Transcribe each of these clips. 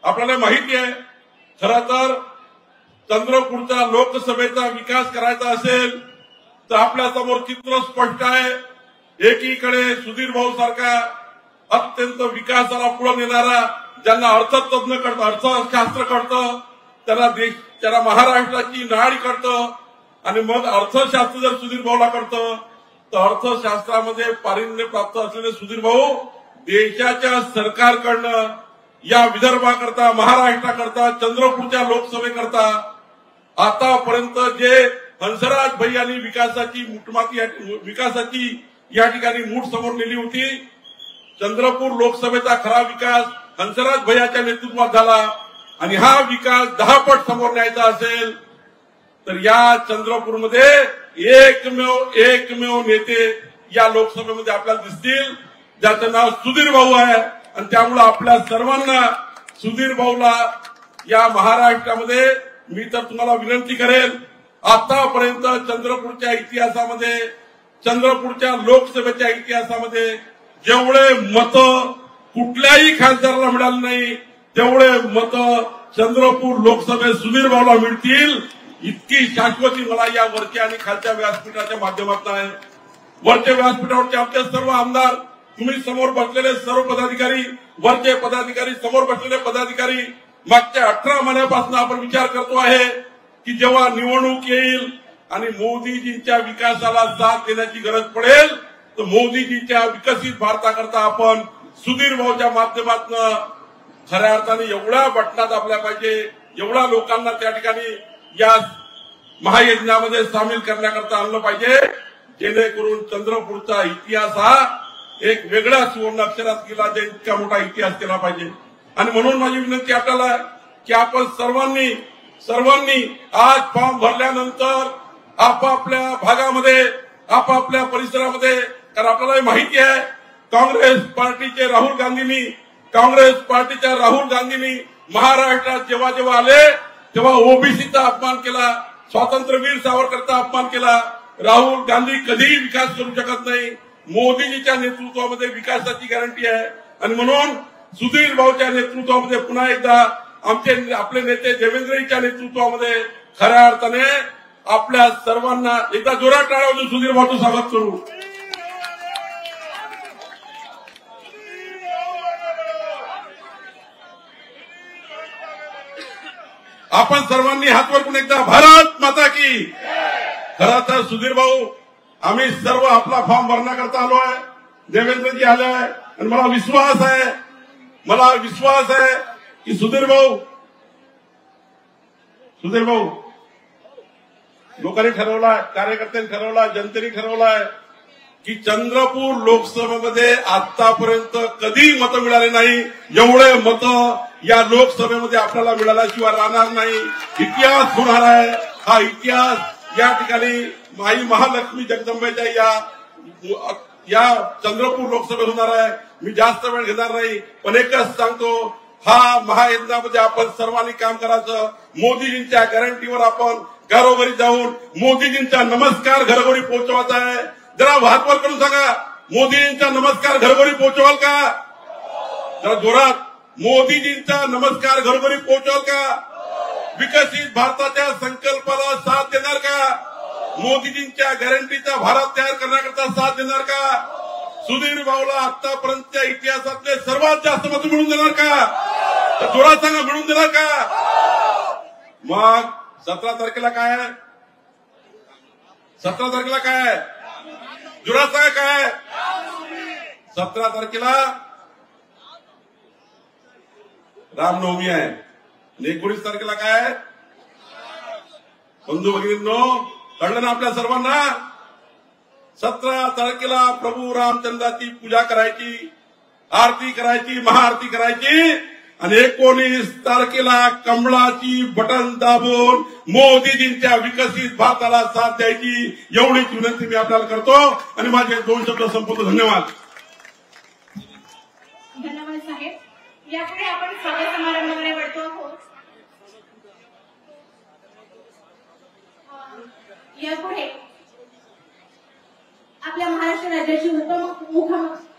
आपल्याला माहिती आहे, खरं तर चंद्रपूरच्या लोकसभेचा विकास करायचा असेल तर आपल्या समोर चित्र स्पष्ट आहे। एकीकडे सुधीर भाऊ सारखा अत्यंत विकासाला पुढे नेणारा, ज्यांना अर्थतज्ञ कळतं, अर्थशास्त्र कळतं, त्याला महाराष्ट्राची नाडी कळतं, आणि मग अर्थशास्त्र जर सुधीर भाऊला कळतं तर अर्थशास्त्रामध्ये पारिण्य प्राप्त असलेले सुधीर भाऊ देशाच्या सरकारकडनं या विदर्भाकरता, महाराष्ट्राकरता, चंद्रपूरच्या लोकसभेकरता आतापर्यंत जे हंसराज भैयांनी विकासाची या ठिकाणी मूठ समोर नेली होती, चंद्रपूर लोकसभेचा खरा विकास हंसराज भैयाच्या नेतृत्वात झाला, आणि हा विकास 10 पट समोर न्यायचा असेल तर या चंद्रपूरमध्ये एकमेव नेते या लोकसभेमध्ये आपल्याला दिसतील ज्याचं नाव सुधीर भाऊ आहे। आणि त्यामुळे आपल्या सर्वांना सुधीर भाऊला या महाराष्ट्रामध्ये मी तर तुम्हाला विनंती करेल, आतापर्यंत चंद्रपूरच्या इतिहासामध्ये, चंद्रपूरच्या लोकसभेच्या इतिहासामध्ये जेवढे मत कुठल्याही खासदाराला मिळाले नाही तेवढे मत चंद्रपूर लोकसभेत सुधीर भाऊला मिळतील, इतकी शाश्वती मला या वरच्या आणि खालच्या व्यासपीठाच्या माध्यमातून आहे। वरच्या व्यासपीठावरचे आमचे सर्व आमदार, तुम्ही समोर बसलेले सर्व पदाधिकारी, वरचे पदाधिकारी, समोर बसलेले पदाधिकारी, मागच्या 18 महिन्यापासून आपण विचार करतो आहे की जेव्हा निवडणूक येईल आणि मोदीजींच्या विकासाला साथ देण्याची गरज पडेल तर मोदीजींच्या विकसित भारताकरता आपण सुधीर भाऊच्या माध्यमातून खऱ्या अर्थाने एवढ्या बटनात आपल्या पाहिजे, एवढ्या लोकांना त्या ठिकाणी या महायज्ञामध्ये सामील करण्याकरता आणलं पाहिजे, जेणेकरून चंद्रपूरचा इतिहास हा एक वेगळ्या सुवर्ण अक्षरात गेला, इतका मोठा इतिहास केला पाहिजे। आणि म्हणून माझी विनंती आपल्याला की आपण सर्वांनी आज फॉर्म भरल्यानंतर आपापल्या भागामध्ये, आपापल्या परिसरामध्ये, कारण आपल्याला माहिती आहे काँग्रेस पार्टीच्या राहुल गांधींनी महाराष्ट्रात जेव्हा आले तेव्हा ओबीसीचा अपमान केला, स्वातंत्र्यवीर सावरकरचा अपमान केला। राहुल गांधी कधीही विकास करू शकत नाही, मोदीजीच्या नेतृत्वामध्ये विकासाची गॅरंटी आहे। आणि म्हणून सुधीर भाऊच्या नेतृत्वामध्ये पुन्हा एकदा आपले नेते देवेंद्रजीच्या नेतृत्वामध्ये खऱ्या अर्थाने आपल्या सर्वांना एकदा जोरात टाळ्या वाजवून सुधीर भाऊचं स्वागत करू। आपण सर्वांनी हात वर करून एकदा भारत माता की। खरं तर सुधीर भाऊ, आम्ही सर्व आपला फॉर्म भरण्याकरता आलो आहे, देवेंद्रजी आले आहे, आणि मला विश्वास आहे की सुधीर भाऊ लोकांनी ठरवला, कार्यकर्त्यांनी ठरवला, जनतेने ठरवलाय की चंद्रपूर लोकसभेमध्ये आतापर्यंत कधी मतं मिळाले नाही, एवढे मतं या लोकसभेमध्ये आपल्याला मिळाल्याशिवाय राहणार नाही। इतिहास होणार आहे, हा इतिहास या ठिकाणी माई महालक्ष्मी जगदंबेच्या या चंद्रपूर लोकसभेत होणार आहे। मी जास्त वेळ घेणार नाही, पण एकच सांगतो, हा महायज्ञामध्ये आपण सर्वांनी काम करायचं। मोदीजींच्या गॅरंटीवर आपण घरोघरी जाऊन मोदीजींचा नमस्कार घरोघरी पोहोचवायचा आहे। जरा हातवर करून सांगा, मोदीजींचा नमस्कार घरोघरी पोहोचवाल का? जरा जोरात, मोदीजींचा नमस्कार घरोघरी पोहोचवाल का? विकसित भारताच्या संकल्पाला साथ देणार का? मोदीजींच्या गॅरंटीचा भारत तयार करण्याकरता साथ देणार का? सुधीर भाऊला आतापर्यंतच्या इतिहासातले सर्वात जास्त मतं मिळून देणार का? तर जोरात सांगा, मिळून देणार का? मग 17 तारखेला काय आहे? 17 तारखेला काय आहे? जोरात सांगा काय आहे? 17 तारखेला रामनवमी आहे, 19 तारखेला काय आहे? बंधू भगिनींनो, कळलं ना आपल्या सर्वांना? 17 तारखेला प्रभू रामचंद्राची पूजा करायची, आरती करायची, महाआरती करायची, आणि 19 तारखेला कमळाची बटन दाबून मोदीजींच्या विकसित भारताला साथ द्यायची, एवढीच विनंती मी आपल्याला करतो आणि माझे 2 शब्द संपवतो। धन्यवाद। धन्यवाद साहेब। यापुढे आपण स्वागत समारंभाकडे वळतो आहोत। यापुढे आपल्या महाराष्ट्र राज्याचे उपमुख्यमंत्री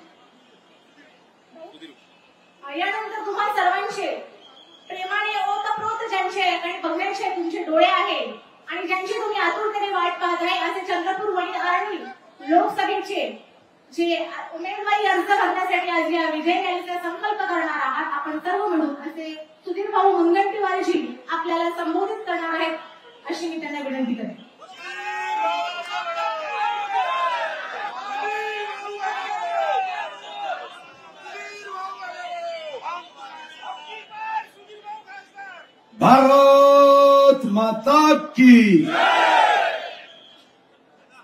यानंतर तुम्हा सर्वांचे लोकसभेचे जे उमेदवारी अर्ज भरण्यासाठी आज या विजय रॅलीचा संकल्प करणार आहात आपण सर्व मिळून असे सुधीर भाऊ मुनगंटीवारजी आपल्याला संबोधित करणार आहेत अशी मी त्यांना विनंती करते. भारत माता की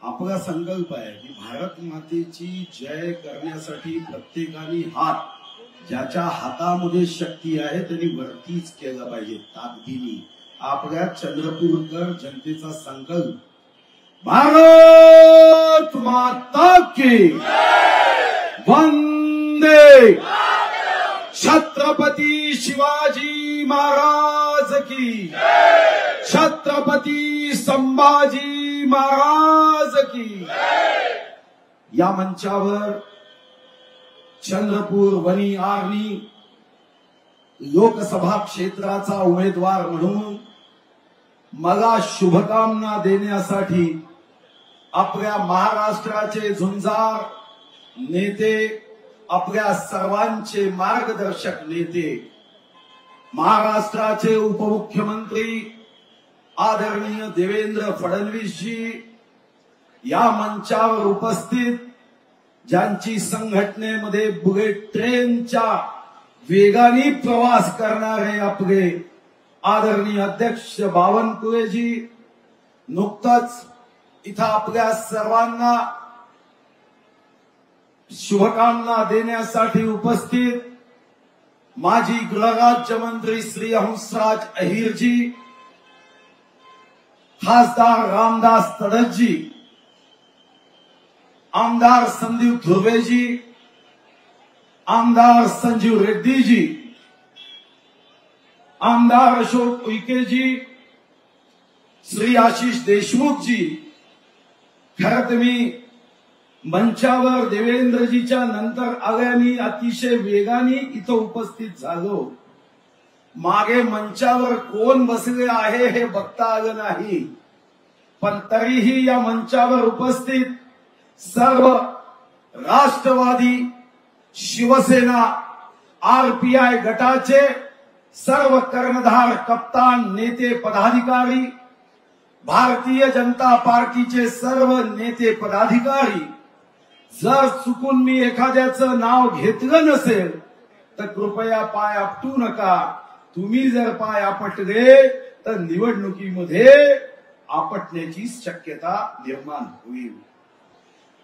आपला संकल्प आहे की भारत मातेची जय करण्यासाठी प्रत्येकाने हात ज्याच्या हातामध्ये शक्ती आहे त्यांनी वरतीच केला पाहिजे ताकदीने. आपल्या चंद्रपूरकर जनतेचा संकल्प भारत माता की वंदे छत्रपती शिवाजी महाराज की छत्रपती संभाजी महाराज की. या मंचावर चंद्रपूर वनी आर्णी लोकसभा क्षेत्राचा उमेदवार म्हणून मला शुभकामना देण्यासाठी आपल्या महाराष्ट्राचे झुंजार नेते आपल्या सर्वांचे मार्गदर्शक नेते महाराष्ट्राचे उपमुख्यमंत्री आदरणीय देवेंद्र फडणवीसजी या मंचावर उपस्थित ज्यांची संघटनेमध्ये बुलेट ट्रेनच्या वेगाने प्रवास करणारे आपले आदरणीय अध्यक्ष बावनकुळेजी नुकतंच इथं आपल्या सर्वांना शुभकामना देण्यासाठी उपस्थित माजी गृहराज्यमंत्री श्री हंसराज अहिरजी खासदार रामदास तडसजी आमदार संदीप धुर्वेजी आमदार संजीव रेड्डीजी आमदार अशोक उईकेजी श्री आशिष देशमुखजी. खरं तर मी मंचावर देवेंद्रजीच्या नंतर आल्याने अतिशय वेगाने इथं उपस्थित झालो. मागे मंचावर कोण बसले आहे हे बघता आलं नाही, पण तरीही या मंचावर उपस्थित सर्व राष्ट्रवादी शिवसेना आरपीआय गटाचे सर्व कर्णधार कप्तान नेते पदाधिकारी भारतीय जनता पार्टीचे सर्व नेते पदाधिकारी, जर चुकून मी एखाद्याचं नाव घेतलं नसेल तर कृपया पाय आपटू नका. तुम्ही जर पाय आपटले तर निवडणुकीमध्ये आपटण्याची शक्यता निर्माण होईल.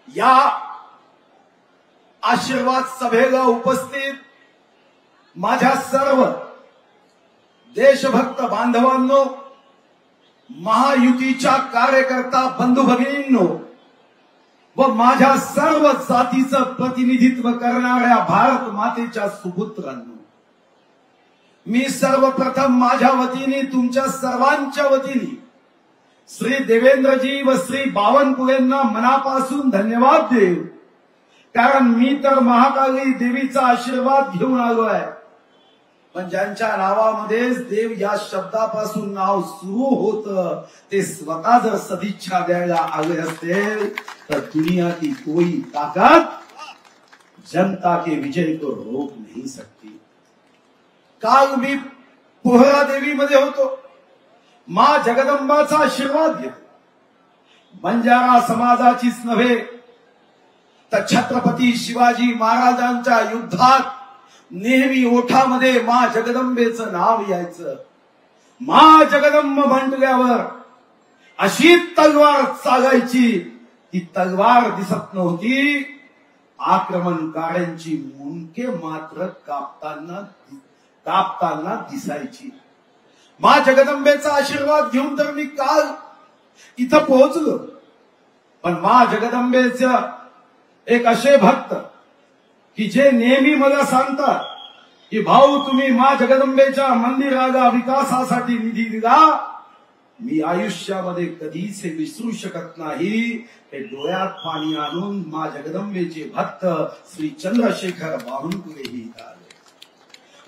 या आशीर्वाद सभेला उपस्थित माझ्या सर्व देशभक्त बांधवांनो, महायुतीच्या कार्यकर्ता बंधू भगिनींनो व माझ्या सर्व जातीचं प्रतिनिधित्व करणाऱ्या भारत मातेच्या सुपुत्रांनो, मी सर्वप्रथम माझ्या वतीने तुमच्या सर्वांच्या वतीने श्री देवेंद्रजी व श्री बावनकुळेंना मनापासून धन्यवाद देऊ. कारण मी तर महाकाली देवीचा आशीर्वाद घेऊन आलो आहे, पण ज्यांच्या नावामध्येच देव या शब्दापासून नाव सुरू होतं ते स्वतः जर सदिच्छा द्यायला आले असतील तर दुनिया की कोई ताकत जनता के विजय को रोक नहीं सकती. काल मी पोहरा देवीमध्ये होतो, मां जगदंबाचा आशीर्वाद घेतो. बंजारा समाजाचीच नव्हे तर छत्रपती शिवाजी महाराजांच्या युद्धात नेहमी ओठामध्ये मां जगदंबेचं नाव यायचं. मां जगदंब म्हटल्यावर अशी तलवार चालायची, ती तलवार दिसत नव्हती, आक्रमणकारांची मुंडके मात्र कापताना दिसायची. मां जगदंबेचा आशीर्वाद घेऊन तर मी काल इथं पोहोचलो, पण मां जगदंबेचं एक असे भक्त की जे नेहमी मला सांगतात की भाऊ तुम्ही मां जगदंबेच्या मंदिराला विकासासाठी निधी दिला, मी आयुष्यामध्ये कधीच हे विसरू शकत नाही. हे डोळ्यात पाणी आणून मां जगदंबेचे भक्त श्री चंद्रशेखर बावनकुळेही आले.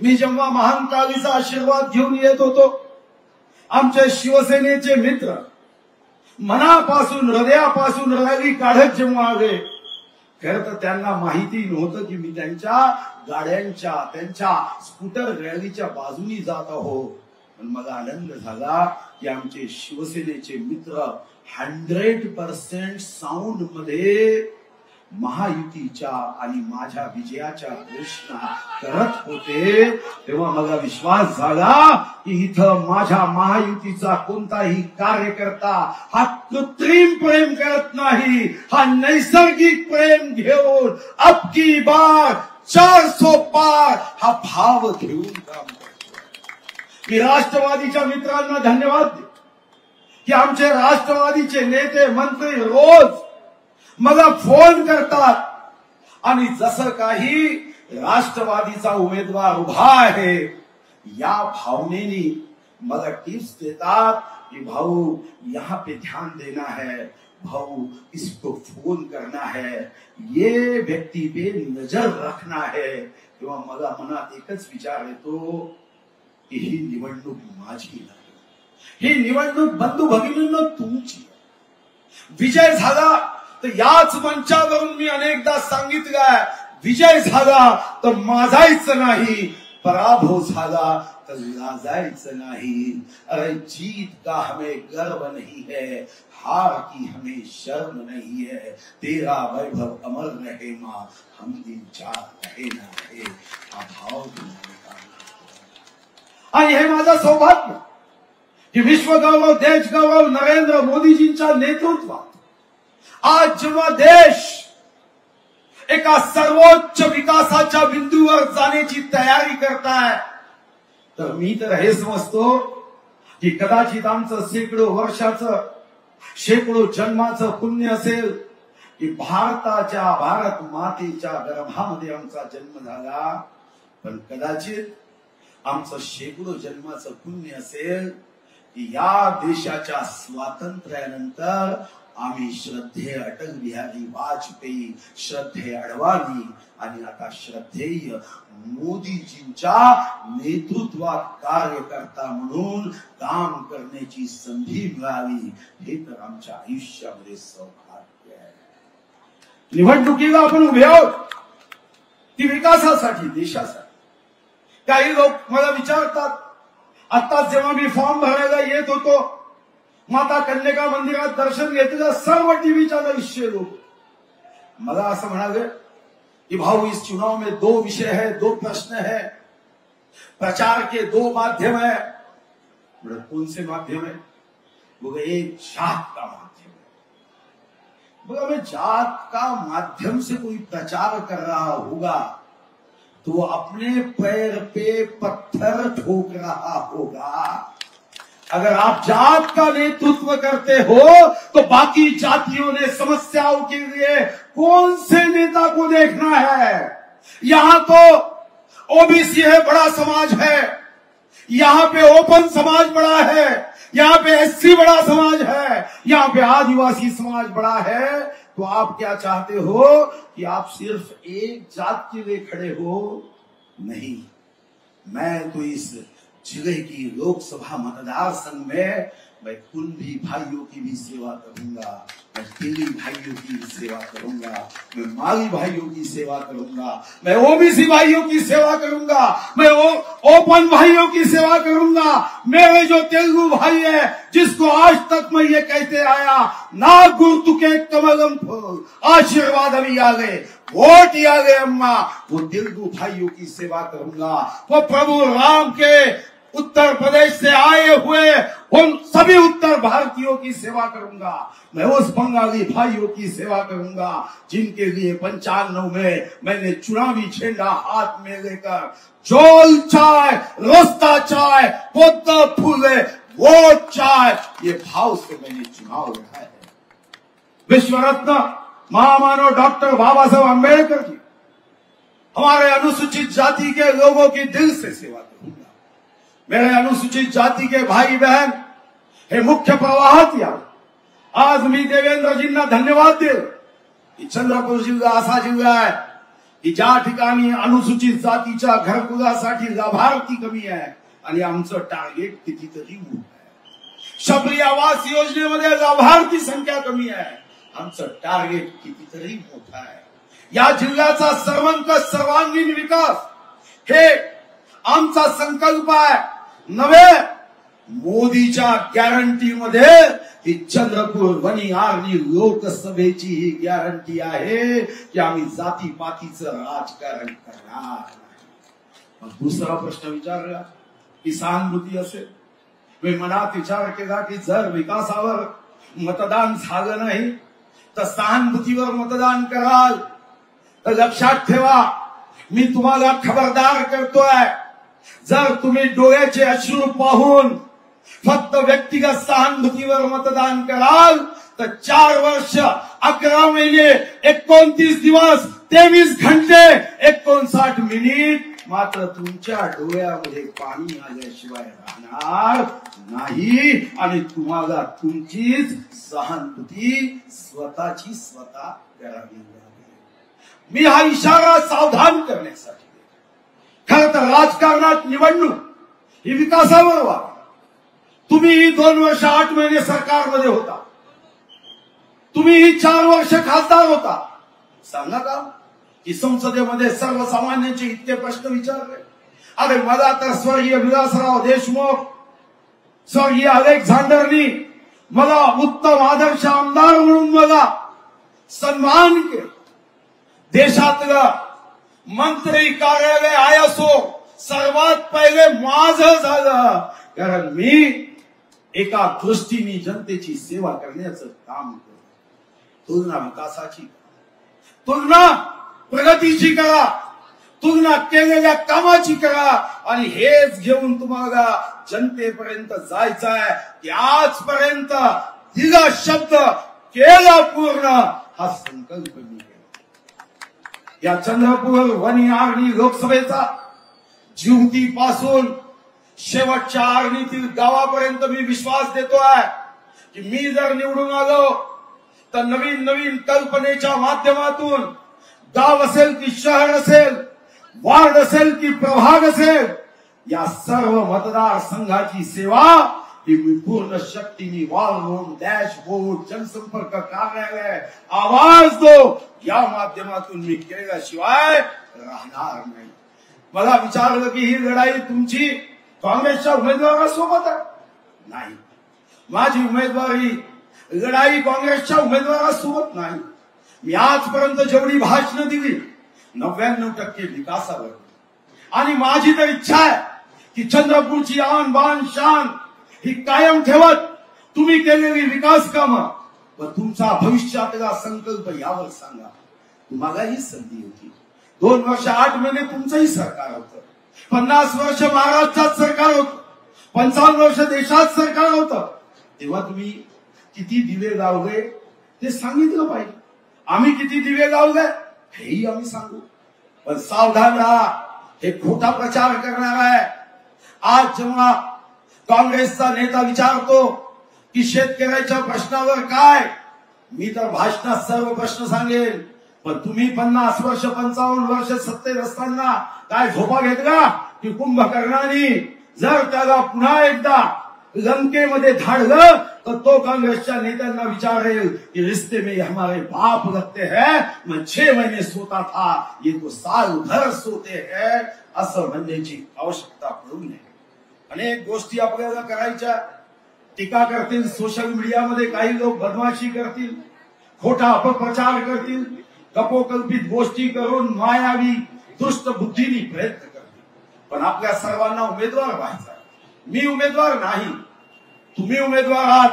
मी जेव्हा महाकालीचा आशीर्वाद घेऊन येत होतो, आमचे शिवसेनेचे मित्र मनापासून हृदयापासून रॅली काढत जेव्हा आले, खरं तर त्यांना माहिती नव्हतं की मी त्यांच्या गाड्यांच्या त्यांच्या स्कूटर रॅलीच्या बाजूनी जात आहो. पण मला आनंद झाला की आमचे शिवसेनेचे मित्र 100% साऊंड मध्ये महायुतीच्या आणि माझ्या विजयाच्या घोषणा करत होते. तेव्हा मला विश्वास झाला की इथं माझ्या महायुतीचा कोणताही कार्यकर्ता हा कृत्रिम प्रेम करत नाही, हा नैसर्गिक प्रेम घेऊन अब की बार 400 पार हा भाव घेऊन काम करतो. मी राष्ट्रवादीच्या मित्रांना धन्यवाद देतो की आमचे राष्ट्रवादीचे नेते मंत्री रोज मला फोन करतात आणि जसं काही राष्ट्रवादीचा उमेदवार उभा आहे या भावनेनी मला टिप्स देतात कि भाऊ यहाँ पे ध्यान देना है, भाऊ इसको फोन करना है, ये व्यक्ति पे नजर रखना है. तेव्हा मला मनात एकच विचार येतो की ही निवडणूक माझी नाही, ही निवडणूक बंधू भगिनींनो तुमची. विजय झाला तर याच मंचावरून मी अनेकदा सांगितलंय, विजय झाला तर माझायचं नाही, पराभव झाला तर लाजायचं नाही. अरे जीत का हमें गर्व नहीं है, हार की हमें शर्म नहीं है, तेरा वैभव अमर रहे मां, हम दिन चार रहे ना रहे, हा भाव आणि हे माझं सौभाग्य की विश्वगौरव देशगौरव नरेंद्र मोदीजींच्या नेतृत्वात आज जेव्हा देश एका सर्वोच्च विकासाच्या बिंदूवर जाण्याची तयारी करताय, तर मी तर हे समजतो की कदाचित आमचं शेकडो वर्षाचं शेकडो जन्माचं पुण्य असेल की भारत मातेच्या गर्भामध्ये आमचा जन्म झाला. पण कदाचित आमचं शेकडो जन्माचं पुण्य असेल की या देशाच्या स्वातंत्र्यानंतर आम्ही श्रद्धेय अटल बिहारी वाजपेयी, श्रद्धेय अडवाणी आणि आता श्रद्धेय मोदीजींच्या नेतृत्वात कार्यकर्ता म्हणून काम करण्याची संधी मिळाली. हे तर आमच्या आयुष्यामध्ये सौभाग्य आहे. निवडणुकीला आपण उभे आहोत ती विकासासाठी, देशासाठी. काही लोक मला विचारतात, आता जेव्हा मी फॉर्म भरायला येत होतो माता कन्यका मंदिरात दर्शन घेतलं, सर्व टीव्हीच्या दृश्य लोक मला असं म्हणाले कि भाऊ इस चुनाव में 2 विषय है, 2 प्रश्न है, प्रचार के 2 माध्यम है. कौन से माध्यम है? बोले एक जात का माध्यम है. बोला मैं जात का माध्यम से कोई प्रचार कर रहा होगा तो वो अपने पैर पे पत्थर ठोक रहा होगा. अगर आप जात का नेतृत्व करते हो तो बाकी जातियों ने समस्याओं के लिए कौन से नेता को देखना है? यहां तो ओबीसी है, बड़ा समाज है, यहां पे ओपन समाज बड़ा है, यहां पे एससी बड़ा समाज है, यहां पे आदिवासी समाज बड़ा है. तो आप क्या चाहते हो कि आप सिर्फ एक जात के लिए खड़े हो? नहीं, मैं तो इस जिले की लोकसभा मतदार संघ में मैं कुंभी भाइयों की भी सेवा करूंगा, मैं तेली भाइयों की भी सेवा करूंगा, मैं माली भाइयों की सेवा करूंगा, मैं ओबीसी भाइयों की सेवा करूंगा, मैं ओपन भाइयों की सेवा करूंगा. मेरे जो तेलुगु भाई है जिसको आज तक मैं ये कहते आया ना गुर्तुके कमलम फूल आशीर्वाद अभी आ गए, वोट आ गए अम्मा, वो तेलुगु भाइयों की सेवा करूंगा. वो प्रभु राम के उत्तर प्रदेश से आए हुए उन सभी उत्तर भारतीयों की सेवा करूंगा. मैं उस बंगाली भाइयों की सेवा करूंगा जिनके लिए 95 में मैंने चुनावी झंडा हाथ में लेकर जोल चाय, रोस्ता चाय, पोता फूले, वोट चाय, ये भाव से मैंने चुनाव लड़ा है. विश्व रत्न महामानव डॉक्टर बाबा साहब अम्बेडकर की हमारे अनुसूचित जाति के लोगों की दिल से सेवा करूंगा. मेरे अनुसूचित जाति के भाई बहन हे मुख्य प्रवाहात या आज मी देवेंद्रजींना धन्यवाद देईल की चंद्रपूर जिल्हा असा जिल्हा आहे की ज्या ठिकाणी अनुसूचित जातीच्या घरकुलासाठी लाभार्थी कमी आहे आणि आमचं टार्गेट कितीतरी मोठं आहे. शबरी आवास योजनेमध्ये लाभार्थी संख्या कमी आहे. आमचं टार्गेट कितीतरी मोठं आहे. या जिल्ह्याचा सर्वंकष सर्वांगीण विकास हे आमचा संकल्प आहे. नव्हे मोदीच्या गॅरंटीमध्ये ही चंद्रपूर वनी आर्णी लोकसभेची ही गॅरंटी आहे की आम्ही जातीपातीचं राजकारण करणार नाही. मग दुसरा प्रश्न विचारला की सहानुभूती असेल. मी मनात विचार केला की जर विकासावर मतदान झालं नाही तर सहानुभूतीवर मतदान कराल तर लक्षात ठेवा, मी तुम्हाला खबरदार करतोय, जर तुम्ही डोळ्याचे अश्रू पाहून फक्त व्यक्तिगत सहानुभूतीवर मतदान कराल तर 4 वर्ष 11 महिने 29 दिवस 23 घंटे 59 मिनिट मात्र तुमच्या डोळ्यामध्ये पाणी आल्याशिवाय राहणार नाही आणि तुम्हाला तुमचीच सहानुभूती स्वतःची स्वतः करावी लागेल. मी हा इशारा सावधान करण्यासाठी. खरं तर राजकारणात निवडणूक ही विकासावर व्हावी. तुम्ही 2 वर्ष 8 महिने सरकारमध्ये होता, तुम्ही 4 वर्ष खासदार होता. सांगा का की संसदेमध्ये सर्वसामान्यांचे इतके प्रश्न विचारले? अरे मला तर स्वर्गीय विलासराव देशमुख, स्वर्गीय अलेक्झांडरनी मला उत्तम आदर्श आमदार म्हणून मला सन्मान केला. देशातलं मंत्री कार्यालय आयएसओ सर्वात पहिले माझं झालं, कारण मी एका दृष्टीने जनतेची सेवा करण्याचं काम करतो. तुलना विकासाची, तुलना प्रगतीची करा, तुलना केलेल्या कामाची करा आणि हेच घेऊन तुम्हाला जनतेपर्यंत जायचं आहे की आजपर्यंत दिला शब्द केला पूर्ण हा संकल्प मी केला. या चंद्रपूर वनी आर्णी लोकसभेचा जिवतीपासून शेवटच्या आर्णीतील गावापर्यंत मी विश्वास देतोय की मी जर निवडून आलो तर नवीन नवीन कल्पनेच्या माध्यमातून गाव असेल की शहर असेल, वार्ड असेल की प्रभाग असेल, या सर्व मतदारसंघाची सेवा ही मी पूर्ण शक्तीने वॉल रूम, डॅशबोर्ड, जनसंपर्क कार्यालय, आवाज दो या माध्यमातून मी केल्याशिवाय राहणार नाही. मला विचारलं की ही लढाई तुमची काँग्रेसच्या उमेदवारासोबत आहे? नाही, माझी उमेदवारी लढाई काँग्रेसच्या उमेदवारासोबत नाही. मी आजपर्यंत जेवढी भाषणं दिली 99% विकासावर, आणि माझी तर इच्छा आहे की चंद्रपूरची आन बान शान ही कायम ठेवत तुम्ही केलेली विकास कामं व तुमचा भविष्यातला संकल्प यावर सांगा. तुम्हाला ही संधी होती. 2 वर्ष 8 महिने तुमचंही सरकार होतं, 50 वर्ष महाराष्ट्रात सरकार होतं, 55 वर्ष देशात सरकार होतं. तेव्हा तुम्ही किती दिवे लावले ते सांगितलं पाहिजे. आम्ही किती दिवे लावले हेही आम्ही सांगू. पण सावधान राहा, हे खोटा प्रचार करणार आहे. आज जेव्हा काँग्रेसचा नेता विचारतो की शेतकऱ्याच्या प्रश्नावर काय, मी तर भाषणात सर्व प्रश्न सांगेन, पण तुम्ही 50 वर्ष 55 वर्ष सत्तेत असताना काय झोपा घेतला की कुंभकर्णाने जर त्याला पुन्हा एकदा लंकेमध्ये धाडलं तर तो काँग्रेसच्या नेत्यांना विचारेल की रिश्ते में हमारे बाप लगते हैं, मैं 6 महीने सोता था, ये तो साल भर सोते हैं, असं म्हणण्याची आवश्यकता पडू नये. अनेक गोष्टी आपल्याला करायच्या. टीका करतील सोशल मीडियामध्ये, काही लोक बदमाशी करतील, खोटा अपप्रचार करतील, कपोकल्पित गोष्टी करून मायावी दुष्ट बुद्धीने प्रयत्न करतील. पण आपल्या सर्वांना उमेदवार व्हायचा. मी उमेदवार नाही, तुम्ही उमेदवार आहात.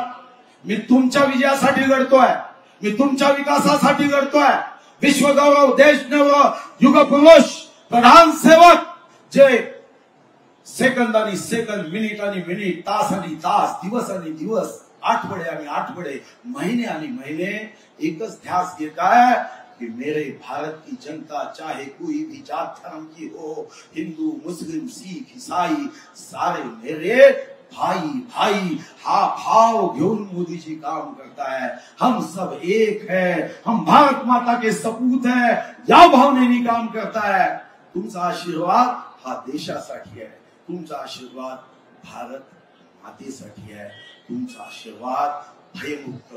मी तुमच्या विजयासाठी लढतोय, मी तुमच्या विकासासाठी लढतोय. विश्वगौरव, देशगौरव, युगपुरुष, प्रधान सेवक जे सेकंदानी सेकंद, मिनिटानी मिनिट, तासानी तास, दिवसानी दिवस, आठवडे आणि आठवडे, महीने आणि महीने एकच ध्यास घेत आहे कि मेरे भारत की जनता चाहे कोई भी जात धर्म की हो, हिंदू मुस्लिम सिख ईसाई, सारे मेरे भाई भाई. हा भाव घेऊन मोदी जी काम करता है. हम सब एक है, हम भारत माता के सपूत है, या भावनेने काम करता है. तुमचा आशीर्वाद हा देशासाठी आहे, तुमचा आशीर्वाद भारत मातेसाठी आहे, तुमचा आशीर्वाद भयमुक्त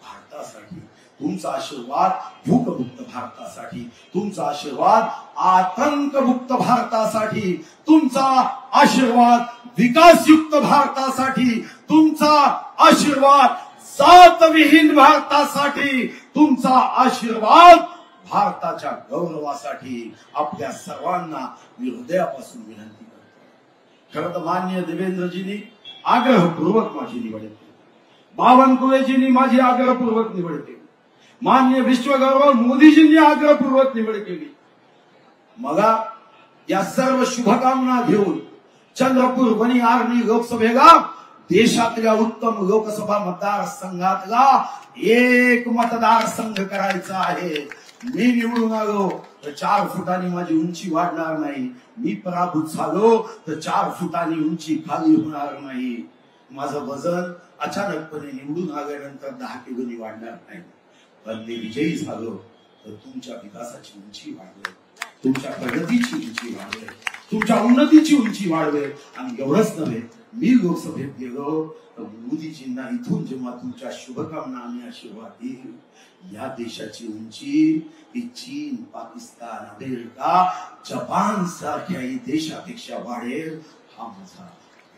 भारतासाठी, तुमचा आशीर्वाद भूकमुक्त भारतासाठी, तुमचा आशीर्वाद आतंकमुक्त भारतासाठी, तुमचा आशीर्वाद विकासयुक्त भारतासाठी, तुमचा आशीर्वाद जातविहीन भारतासाठी, तुमचा आशीर्वाद भारताच्या गौरवासाठी आपल्या सर्वांना मी हृदयापासून विनंती करतो। खरं तर माननीय देवेंद्रजींनी आग्रहपूर्वक माझी निवड केली, बावनकुळेजींनी माझी आग्रहपूर्वक निवड केली, माननीय विश्वगौरव मोदीजींनी आग्रहपूर्वक निवड केली। मला या सर्व शुभकामना घेऊन चंद्रपूर वनी आर्णी लोकसभेला देशातल्या उत्तम लोकसभा मतदारसंघातला एक मतदारसंघ करायचा आहे। मी निवडून आलो तर 4 फुटांनी माझी उंची वाढणार नाही, मी पराभूत झालो तर 4 फुटांनी उंची खाली होणार नाही, माझं वजन अचानकपणे निवडून आल्यानंतर 10 किलोनी वाढणार नाही, पण मी विजयी झालो तर तुमच्या विकासाची उंची वाढवेल, तुमच्या प्रगतीची उंची वाढवेल, तुमच्या उन्नतीची उंची वाढवेल। आणि एवढंच नव्हे, मी लोकसभेत गेलो तर मोदीजींना इथून जेव्हा तुमच्या शुभकामना आणि आशीर्वाद देईल, या देशाची उंची ही चीन, पाकिस्तान, अमेरिका, जपान सारख्याही देशापेक्षा वाढेल, हा माझा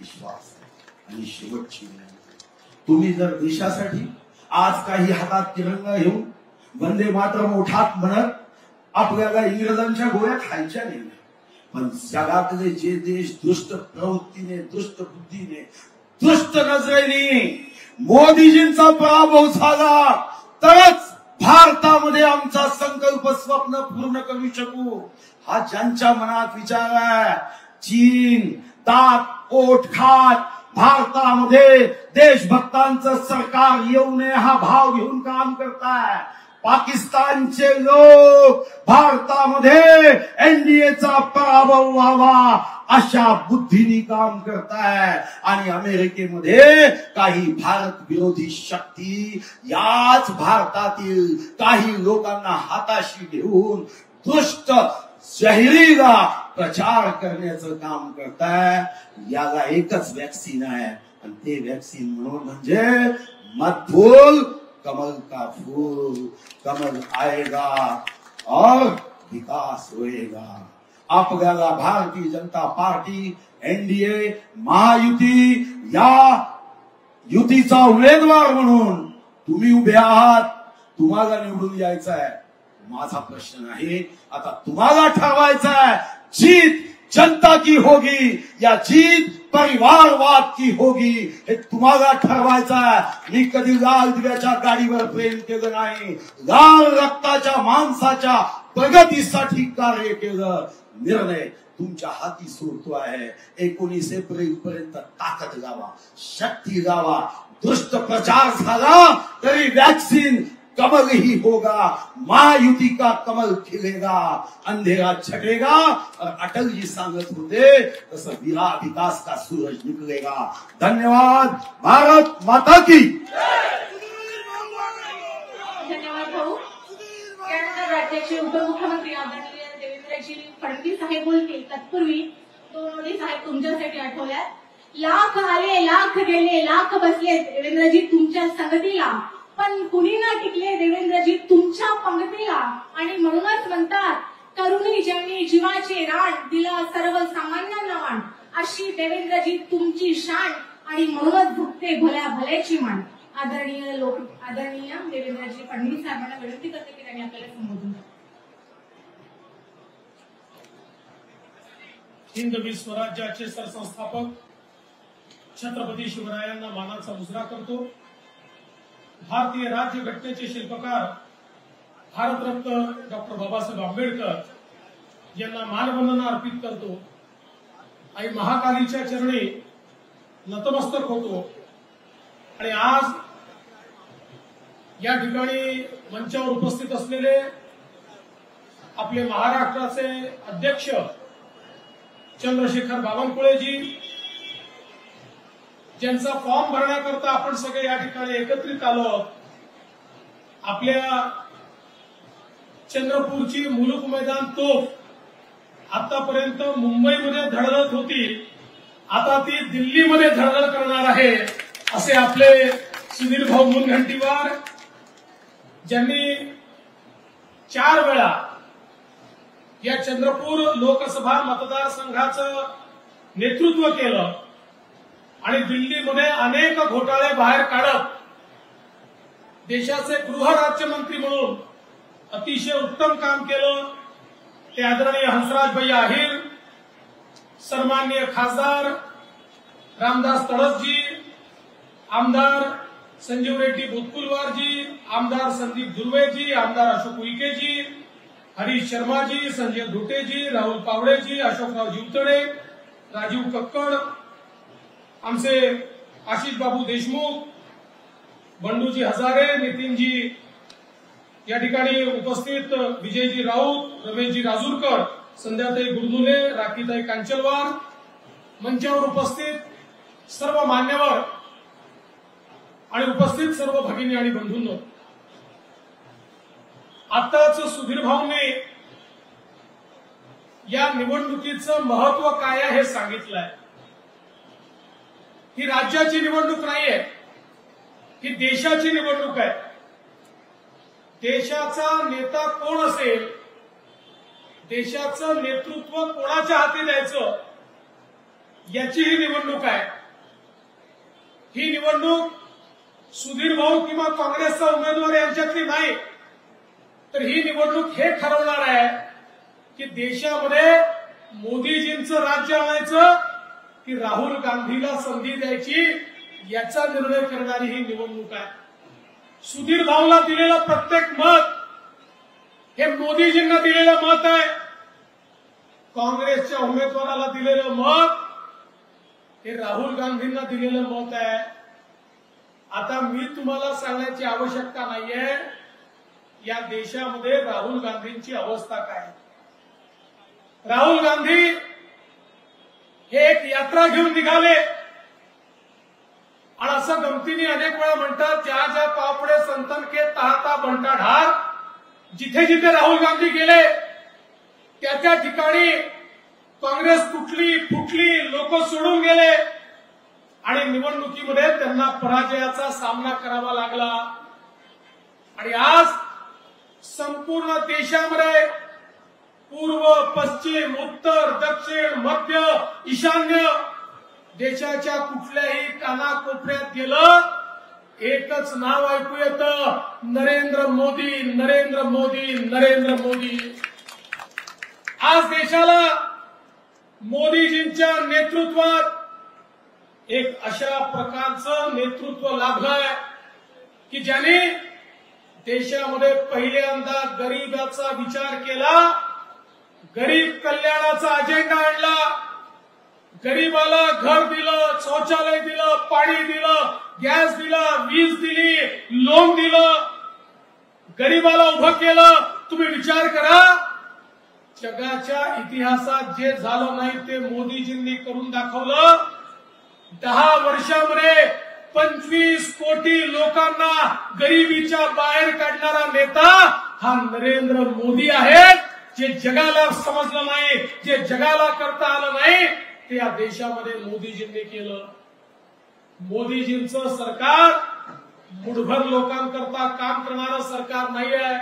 विश्वास आहे। आणि शेवटची विनंती, तुम्ही जर देशासाठी आज काही हातात तिरंगा घेऊन वंदे मातरम ओठात म्हणत आपल्याला इंग्रजांच्या गोळ्या खायच्या नाही, पण जगातले जे देश दुष्ट प्रवृत्तीने, दुष्ट बुद्धीने, दुष्ट नजरेने मोदीजींचा पराभव झाला तरच भारतामध्ये आमचा संकल्प स्वप्न पूर्ण करू शकू, हा ज्यांच्या मनात विचार आहे। चीन दात ओठ खात भारतामध्ये देशभक्तांचं सरकार येऊ नये हा भाव घेऊन काम करताय, पाकिस्तानचे लोक भारतामध्ये एनडीएचा पराभव व्हावा अशा बुद्धीने काम करताय, आणि अमेरिकेमध्ये काही भारत विरोधी शक्ती याच भारतातील काही लोकांना हाताशी घेऊन दुष्ट शहरीला प्रचार करण्याचं काम करताय। याला एकच वॅक्सिन आहे, आणि ते वॅक्सिन म्हणजे मत भूल कमल का फूल, कमल आएगा और विकास होएगा। आपल्याला भारतीय जनता पार्टी, एनडीए, महायुती या युतीचा उमेदवार म्हणून तुम्ही उभे आहात, तुम्हाला निवडून यायचं आहे। माझा प्रश्न आहे, आता तुम्हाला ठरवायचं आहे, जीत जनता की होगी या जीत परिवारवाद की होगी, हे तुम्हाला ठरवायचं आहे। मी कधी लाल दिव्याच्या गाडीवर प्रेम केलं नाही, लाल रक्ताच्या माणसाच्या प्रगतीसाठी कार्य केलं। निर्णय तुमच्या हाती सोडतो आहे। 19 एप्रिल पर्यंत ताकद लावा, शक्ती लावा। दुष्ट प्रचार झाला तरी वॅक्सिन कमल ही होगा, महायुति का कमल खिलेगा, अंधेरा छटेगा, और अटल जी सांगत होते तसं विकास का सूरज निकलेगा। धन्यवाद। भारत माता की धन्यवाद भाऊ। त्यानंतर राज्याचे उपमुख्यमंत्री आदरणीय देवेंद्रजी फडणवीस साहेब बोलतील, तत्पूर्वी 2 मोदी साहेब तुमच्यासाठी आठवल्यात। लाख आले, लाख गेले, लाख बसले देवेंद्रजी तुमच्या संगतीला, पण कुणी ना टिकले देवेंद्रजी तुमच्या पंगतीला। आणि म्हणूनच म्हणतात, तरुणी ज्यांनी जीवाचे रान दिला सर्वसामान्यांना वाण, अशी देवेंद्रजी तुमची शान, आणि म्हणूनच झुकते भल्या भल्याची मान। आदरणीय देवेंद्रजी फडणवीस साहेबांना विनंती करते की त्यांनी आपल्याला संबोधून हिंदवी स्वराज्याचे सरसंस्थापक छत्रपती शिवरायांना मानाचा मुजरा करतो। भारतीय राज्य घटनेचे शिल्पकार भारतरत्न डॉक्टर बाबासाहेब आंबेडकर यांना मानवंदना अर्पित करतो। आई महाकालीच्या चरणी नतमस्तक होतो। आणि आज या ठिकाणी मंचावर उपस्थित असलेले आपले महाराष्ट्राचे अध्यक्ष चंद्रशेखर बावनकुळेजी, ज्यांचा फॉर्म भरण्याकरता आपण सगळे या ठिकाणी एकत्रित आलो। आपल्या चंद्रपूरची मुलुक मैदान तोफ आतापर्यंत मुंबईमध्ये धडधडत होती, आता ती दिल्लीमध्ये धडधड करणार आहे असे आपले सुधीर भाऊ मुनगंटीवार, ज्यांनी 4 वेळा या चंद्रपूर लोकसभा मतदारसंघाचं नेतृत्व केलं आणि दिल्लीमध्ये अनेक घोटाळे बाहेर काढत देशाचे गृहराज्यमंत्री म्हणून अतिशय उत्तम काम केलं. ते आदरणीय हंसराजभाई आहिर, सन्माननीय खासदार रामदास तडसजी, आमदार संजीव रेड्डी बुतकुलवारजी, आमदार संदीप धुर्वेजी, आमदार अशोक उईकेजी, हरीश शर्माजी, संजय धोटेजी, राहुल पावडेजी, अशोकराव जीवतडे, राजीव कक्कड, आमचे आशिष बाबू देशमुख, बंडूजी हजारे, नितीनजी या ठिकाणी उपस्थित, विजयजी राऊत, रमेशजी राजूरकर, संध्याताई गुरदुले, राखीताई कांचलवार, मंचावर उपस्थित सर्व मान्यवर आणि उपस्थित सर्व भगिनी आणि बंधूंनो, आताच सुधीर भाऊने या निवडणुकीचं महत्व काय आहे हे सांगितलंय. ही राज्याची निवडणूक नाहीये, ही देशाची निवडणूक आहे. देशाचा नेता कोण असेल, देशाचं नेतृत्व कोणाच्या हाती द्यायचं, याची ही निवडणूक आहे. ही निवडणूक सुधीर भाऊ किंवा काँग्रेसचा उमेदवार यांच्यातली नाही, तर ही निवडणूक हे ठरवणार आहे की देशामध्ये मोदीजींचं राज्य आणायचं की राहुल गांधीला संधी द्यायची, याचा निर्णय करणारी ही निवडणूक आहे. सुधीर भाऊला दिलेलं प्रत्येक मत हे मोदीजींना दिलेलं मत आहे. काँग्रेसच्या उमेदवाराला दिलेलं मत हे राहुल गांधींना दिलेलं मत आहे. आता मी तुम्हाला सांगण्याची आवश्यकता नाहीये या देशामध्ये राहुल गांधींची अवस्था काय. राहुल गांधी हे एक यात्रा घेऊन निघाले आणि असं गमतीने अनेक वेळा म्हणतात, ज्या ज्या पापडे संतन के तहाता बंटा ढार. जिथे जिथे राहुल गांधी गेले त्या त्या ठिकाणी काँग्रेस तुटली फुटली, लोक सोडून गेले आणि निवडणुकीमध्ये त्यांना पराजयाचा सामना करावा लागला. आणि आज संपूर्ण देशामध्ये पूर्व, पश्चिम, उत्तर, दक्षिण, मध्य, ईशान्य देशाच्या कुठल्याही कानाकोपऱ्यात गेलं एकच नाव ऐकू येतं, नरेंद्र मोदी, नरेंद्र मोदी, नरेंद्र मोदी. आज देशाला मोदीजींच्या नेतृत्वात एक अशा प्रकारचं नेतृत्व लाभलंय की ज्यांनी देशामध्ये पहिल्यांदा गरिबाचा विचार केला, गरीब कल्याणाचा अजेंडा आणला, गरीबाला घर दिलं, शौचालय दिलं, पाणी दिलं, गॅस दिला, वीज दिली, लोन दिलं, गरीबाला उभं केलं. तुम्ही विचार करा, जगाच्या इतिहासात जे झालं नाही ते मोदीजींनी करून दाखवलं. 10 वर्षामध्ये 25 कोटी लोकांना गरिबीच्या बाहेर काढणारा नेता हा नरेंद्र मोदी आहे. जे जगाला समजलं नाही, जे जगाला करता आलं नाही, ते या देशामध्ये मोदीजींनी केलं. मोदीजींचं सरकार मुठभर लोकांकरता काम करणारं सरकार नाही आहे.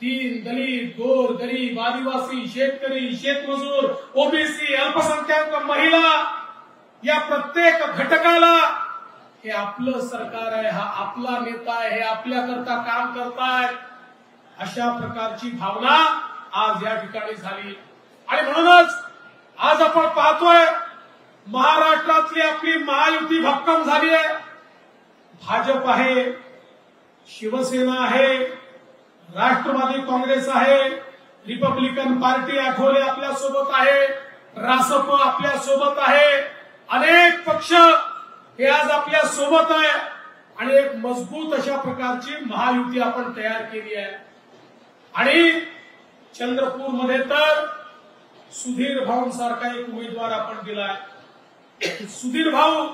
दीन दलित, गोर गरीब, आदिवासी, शेतकरी, शेतमजूर, ओबीसी, अल्पसंख्याक, महिला या प्रत्येक घटकाला हे आपलं सरकार आहे, हा आपला नेता आहे, हे आपल्याकरता काम करतायत, अशा प्रकारची भावना आज या ठिकाणी झाली. आणि म्हणूनच आज आपण पाहतोय महाराष्ट्रातली आपली महायुती भक्कम झाली आहे. भाजप आहे, शिवसेना आहे, राष्ट्रवादी काँग्रेस आहे, रिपब्लिकन पार्टी आठवले आपल्या सोबत आहे, रासप आपल्या सोबत आहे, अनेक पक्ष हे आज आपल्या सोबत आहे आणि एक मजबूत अशा प्रकारची महायुती आपण तयार केली आहे. आणि चंद्रपूरमध्ये तर सुधीर भाऊंसारखा एक उमेदवार आपण दिलाय. सुधीर भाऊ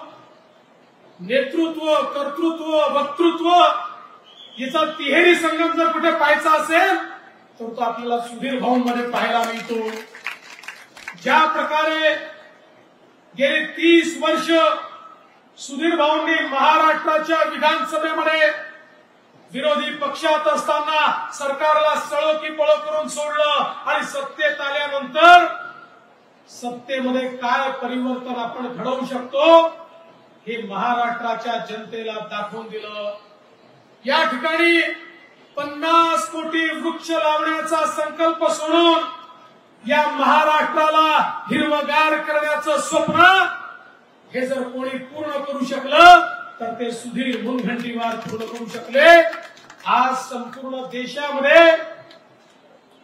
नेतृत्व, कर्तृत्व, वक्तृत्व याचा तिहेरी संगम जर कुठे पाहायचा असेल तर तो आपल्याला सुधीर भाऊंमध्ये पाहायला मिळतो. ज्या प्रकारे गेली 30 वर्ष सुधीर भाऊंनी महाराष्ट्राच्या विधानसभेमध्ये विरोधी पक्षात असताना सरकारला सळो की पळो करून सोडलं आणि सत्तेत आल्यानंतर सत्तेमध्ये काय परिवर्तन आपण घडवू शकतो हे महाराष्ट्राच्या जनतेला दाखवून दिलं। या ठिकाणी 50 कोटी वृक्ष लावण्याचा संकल्प सोडून या महाराष्ट्राला हिरवगार करण्याचं स्वप्न हे जर कोणी पूर्ण करू शकलं तर ते सुधीर मुनगंटीवार पूर्ण करू शकले। आज संपूर्ण देशामध्ये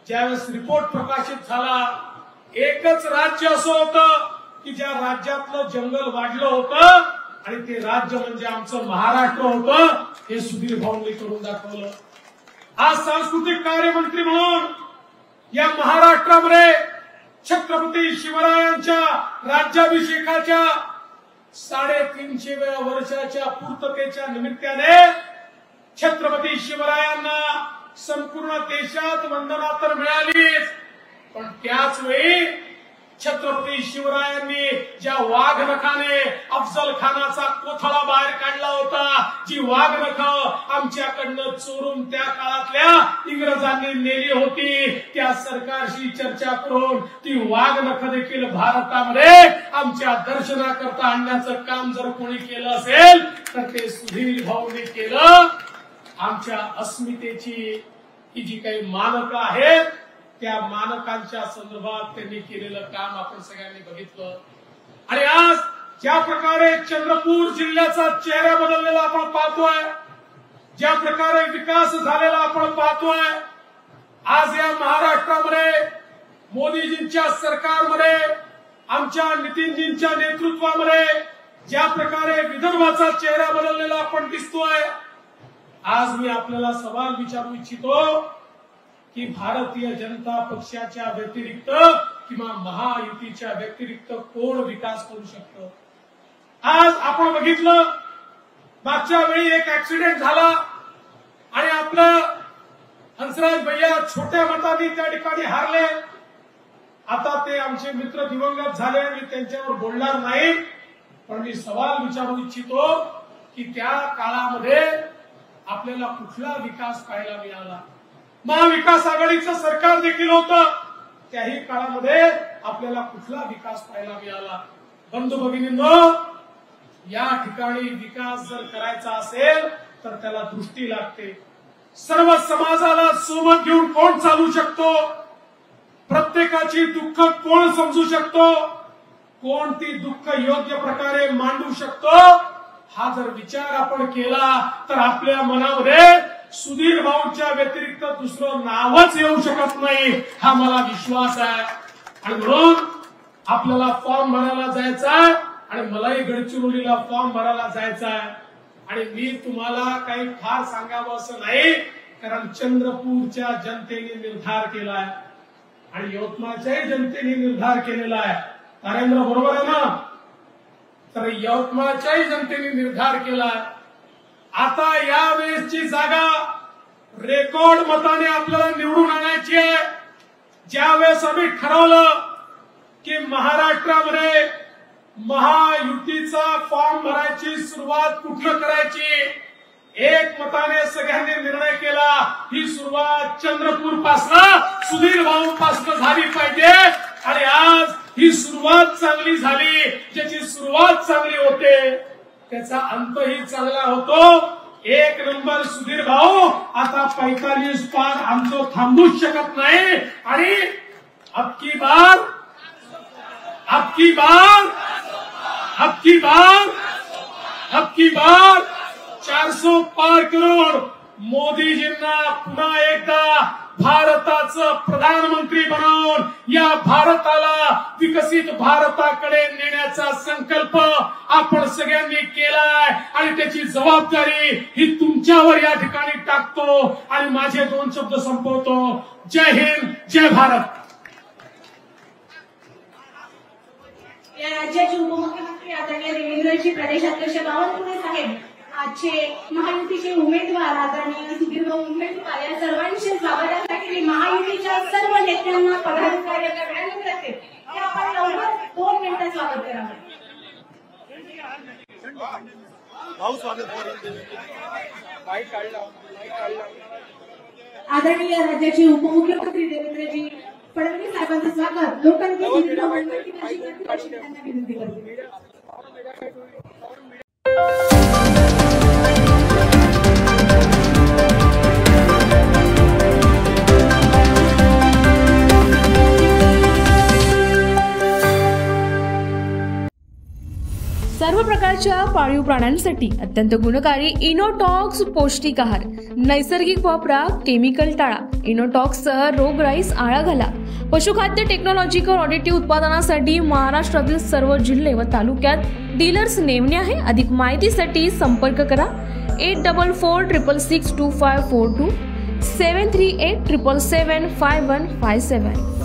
ज्यावेळेस रिपोर्ट प्रकाशित झाला, एकच राज्य असं होतं की ज्या राज्यातलं जंगल वाढलं होतं आणि ते राज्य म्हणजे आमचं महाराष्ट्र होतं। हे सुधीर भाऊंनी करून दाखवलं। आज सांस्कृतिक कार्य मंत्री म्हणून या महाराष्ट्रामध्ये छत्रपती शिवरायांच्या राज्याभिषेकाच्या 350व्या वर्षाच्या पूर्ततेच्या निमित्ताने छत्रपती शिवरायांना संपूर्ण देशात वंदना तर मिळालीच, पण त्याच वेळी छत्रपती शिवरायांनी ज्या वाघनखाने अफजल खानाचा कोथळा बाहेर काढला होता, जी वाघनख आमच्याकडनं चोरून त्या काळातल्या इंग्रजांनी नेली होती, त्या सरकारशी चर्चा करून ती वाघनख देखील भारतामध्ये आमच्या दर्शनाकरता आणण्याचं काम जर कोणी केलं असेल तर ते सुधीर भाऊंनी केलं। आमच्या अस्मितेची ही जी काही मानकं आहेत त्या मानकांच्या संदर्भात त्यांनी केलेलं काम आपण सगळ्यांनी बघितलं। आणि आज ज्या प्रकारे चंद्रपूर जिल्ह्याचा चेहरा बदललेला आपण पाहतोय, ज्या प्रकारे विकास झालेला आपण पाहतोय, आज या महाराष्ट्रामध्ये मोदीजींच्या सरकारमध्ये आमच्या नितीनजींच्या नेतृत्वामध्ये ज्या प्रकारे विदर्भाचा चेहरा बदललेला आपण दिसतोय, आज मी आपल्याला सवाल विचारू इच्छितो की भारतीय जनता पक्षाच्या व्यतिरिक्त किंवा महायुतीच्या व्यतिरिक्त कोण विकास करू शकतं? आज आपण बघितलं मागच्या वेळी एक ऍक्सिडेंट झाला आणि आपलं हंसराज भैया छोट्या मतांनी त्या ठिकाणी हारले। आता ते आमचे मित्र दिवंगत झाले, मी त्यांच्यावर बोलणार नाही, पण मी सवाल विचारू इच्छितो की त्या काळामध्ये आपल्याला कुठला विकास पाहायला मिळाला? महाविकास आघाडीचं सरकार देखील होतं, त्याही काळामध्ये आपल्याला कुठला विकास पाहायला मिळाला? बंधू भगिनींनो, या ठिकाणी विकास जर करायचा असेल तर त्याला दृष्टी लागते। सर्व समाजाला सोबत घेऊन कोण चालू शकतो? प्रत्येकाची दुःख कोण समजू शकतो? कोण ती दुःख योग्य प्रकारे मांडू शकतो? हा जर विचार आपण केला तर आपल्या मनामध्ये सुधीर भाऊंच्या व्यतिरिक्त दुसरं नावच येऊ शकत नाही, हा मला विश्वास आहे। आणि म्हणून आपल्याला फॉर्म भरायला जायचा आहे आणि मलाही गडचिरोलीला फॉर्म भरायला जायचा आहे। आणि मी तुम्हाला काही फार सांगावं असं नाही, कारण चंद्रपूरच्या जनतेने निर्धार केलाय आणि यवतमाळच्याही जनतेने निर्धार केलेला आहे। नरेंद्र बरोबर आहे ना? तर यवतमाळच्याही जनतेने निर्धार केलाय। आता या वेळेसची जागा रेकॉर्ड मताने आपल्याला निवडून आणायची आहे। ज्या वेळेस आम्ही ठरवलं की महाराष्ट्रामध्ये महायुतीचा फॉर्म भरायची सुरुवात कुठलं करायची, एक मताने सगळ्यांनी निर्णय केला ही सुरुवात चंद्रपूर पासून सुधीर भाऊ पासून झाली पाहिजे। आणि आज ही सुरुवात चांगली झाली, ज्याची सुरुवात चांगली होते त्याचा अंतही चांगला होतो। एक नंबर सुधीर भाऊ आता 45 पार आमचं थांबूच शकत नाही। आणि अबकी बार 400 पार करून मोदीजींना पुन्हा एकदा भारताचं प्रधानमंत्री बनवून या भारताला विकसित भारताकडे नेण्याचा संकल्प आपण सगळ्यांनी केलाय आणि त्याची जबाबदारी ही तुमच्यावर या ठिकाणी टाकतो। आणि माझे 2 शब्द संपवतो। जय हिंद, जय भारत। या राज्याचे उपमुख्यमंत्री आदरणीय देवेंद्रजी, प्रदेशाध्यक्ष बावनकुळे साहेब, आजचे महायुतीचे उमेदवार आदरणीय सुधीरभाऊ मुनगंटीवार, या सर्वांचे स्वागतासाठी महायुतीच्या सर्व नेत्यांना पदाधिकारी करते, आपण लवकर 2 मिनिटं स्वागत करावं। आदरणीय राज्याचे उपमुख्यमंत्री देवेंद्रजी फडणवीस साहेबांचं स्वागत लोकांनी त्यांना विनंती करते. सर्व प्रकारच्या पाळीव प्राण्यांसाठी अत्यंत गुणकारी इनोटॉक्स पौष्टिक आहार. नैसर्गिक वापरा, केमिकल टाळा. इनोटॉक्ससह रोगराईस आळा घाला. पशुखाद्य टेक्नॉलॉजिकल ऑडिटिव्ह उत्पादनासाठी महाराष्ट्रातील सर्व जिल्हे व तालुक्यात डीलर्स नेमणे आहे. अधिक माहितीसाठी संपर्क करा 8446625542 738777557.